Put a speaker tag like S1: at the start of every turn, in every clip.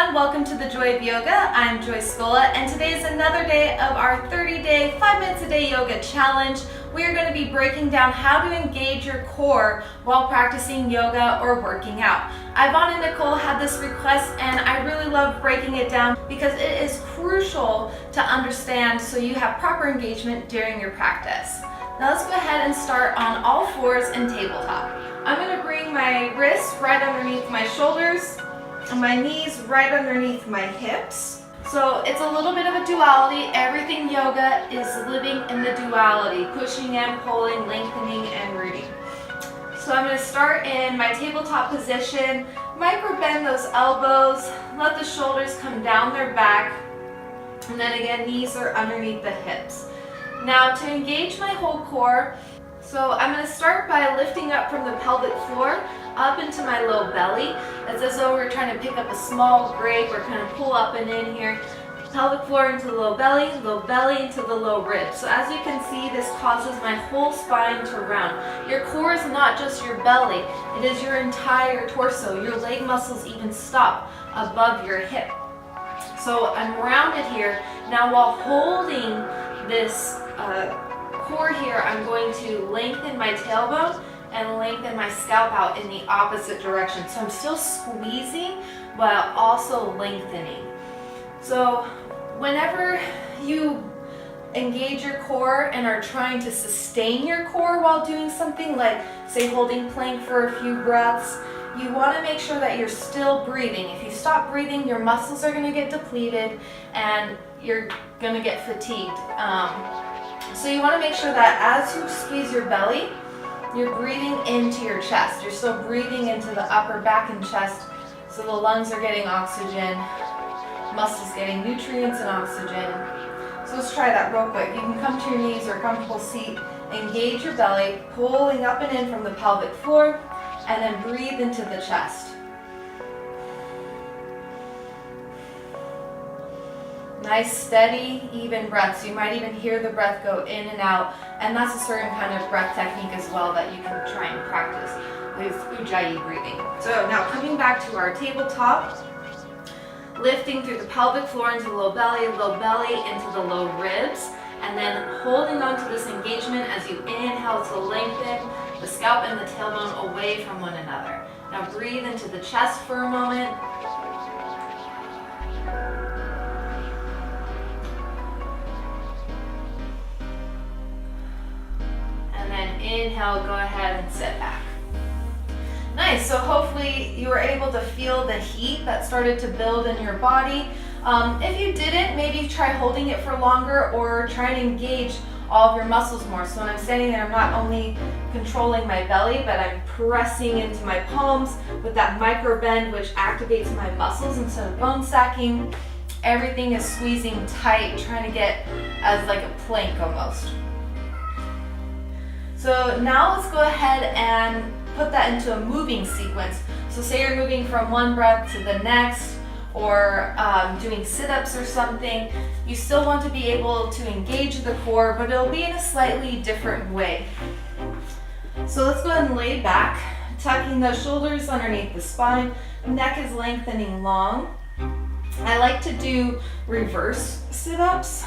S1: everyone, welcome to the Joy of Yoga. I'm Joy Scola, and today is another day of our 30-day, 5 minutes a day yoga challenge. We are going to be breaking down how to engage your core while practicing yoga or working out. Yvonne and Nicole had this request, and I really love breaking it down because it is crucial to understand so you have proper engagement during your practice. Now let's go ahead and start on all fours in tabletop. I'm going to bring my wrists right underneath my shoulders and my knees right underneath my hips. So it's a little bit of a duality. Everything yoga is living in the duality, pushing and pulling, lengthening and rooting. So I'm going to start in my tabletop position, micro bend those elbows, let the shoulders come down their back, and then again, knees are underneath the hips. Now to engage my whole core, so I'm going to start by lifting up from the pelvic floor up into my low belly. It's as though we're trying to pick up a small grape or kind of pull up and in here. Pelvic floor into the low belly into the low ribs. So as you can see, this causes my whole spine to round. Your core is not just your belly, it is your entire torso. Your leg muscles even stop above your hip. So I'm rounded here. Now while holding this core here, I'm going to lengthen my tailbone and lengthen my scalp out in the opposite direction. So I'm still squeezing while also lengthening. So whenever you engage your core and are trying to sustain your core while doing something like, say, holding plank for a few breaths, you want to make sure that you're still breathing. If you stop breathing, your muscles are going to get depleted and you're going to get fatigued. So you want to make sure that as you squeeze your belly, you're breathing into your chest. You're still breathing into the upper back and chest, so the lungs are getting oxygen, muscles getting nutrients and oxygen. So let's try that real quick. You can come to your knees or a comfortable seat, engage your belly, pulling up and in from the pelvic floor, and then breathe into the chest. Nice, steady, even breaths. You might even hear the breath go in and out, and that's a certain kind of breath technique as well that you can try and practice with Ujjayi breathing. So now coming back to our tabletop, lifting through the pelvic floor into the low belly into the low ribs, and then holding on to this engagement as you inhale to lengthen the scalp and the tailbone away from one another. Now breathe into the chest for a moment. Inhale, go ahead and sit back. Nice, so hopefully you were able to feel the heat that started to build in your body. If you didn't, maybe try holding it for longer or try and engage all of your muscles more. So when I'm standing there, I'm not only controlling my belly, but I'm pressing into my palms with that micro bend, which activates my muscles instead of bone stacking. Everything is squeezing tight, trying to get as like a plank almost. So now let's go ahead and put that into a moving sequence. So say you're moving from one breath to the next, or doing sit-ups or something. You still want to be able to engage the core, but it'll be in a slightly different way. So let's go ahead and lay back, tucking the shoulders underneath the spine. Neck is lengthening long. I like to do reverse sit-ups.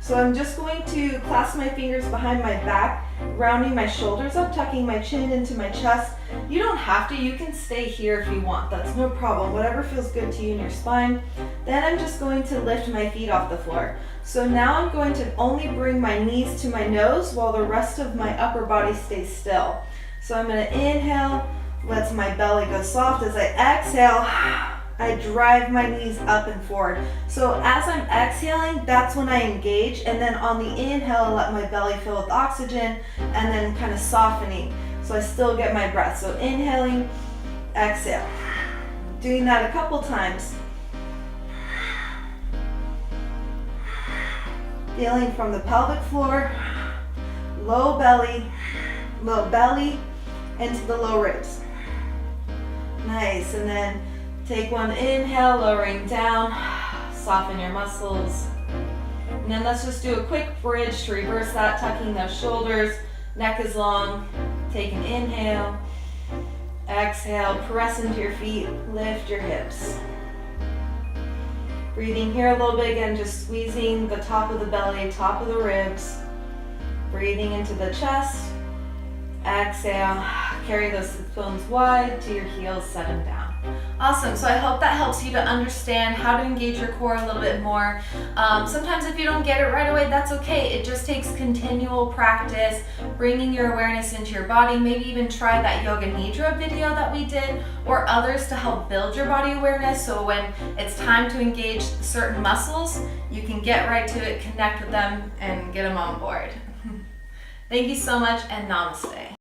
S1: So I'm just going to clasp my fingers behind my back, rounding my shoulders up, tucking my chin into my chest. You don't have to, you can stay here if you want, that's no problem, whatever feels good to you in your spine. Then I'm just going to lift my feet off the floor. So now I'm going to only bring my knees to my nose while the rest of my upper body stays still. So I'm going to inhale, let my belly go soft. As I exhale, I drive my knees up and forward. So as I'm exhaling, that's when I engage, and then on the inhale, I let my belly fill with oxygen and then kind of softening. So I still get my breath. So inhaling, exhale. Doing that a couple times. Feeling from the pelvic floor, low belly, into the low ribs. Nice, and then take one inhale, lowering down, soften your muscles. And then let's just do a quick bridge to reverse that, tucking those shoulders, neck is long, take an inhale, exhale, press into your feet, lift your hips. Breathing here a little bit again, just squeezing the top of the belly, top of the ribs. Breathing into the chest. Exhale, carry those sit bones wide to your heels, set them down. Awesome, so I hope that helps you to understand how to engage your core a little bit more. Sometimes if you don't get it right away, that's okay. It just takes continual practice, bringing your awareness into your body. Maybe even try that Yoga Nidra video that we did, or others to help build your body awareness, so when it's time to engage certain muscles, you can get right to it, connect with them, and get them on board. Thank you so much, and namaste.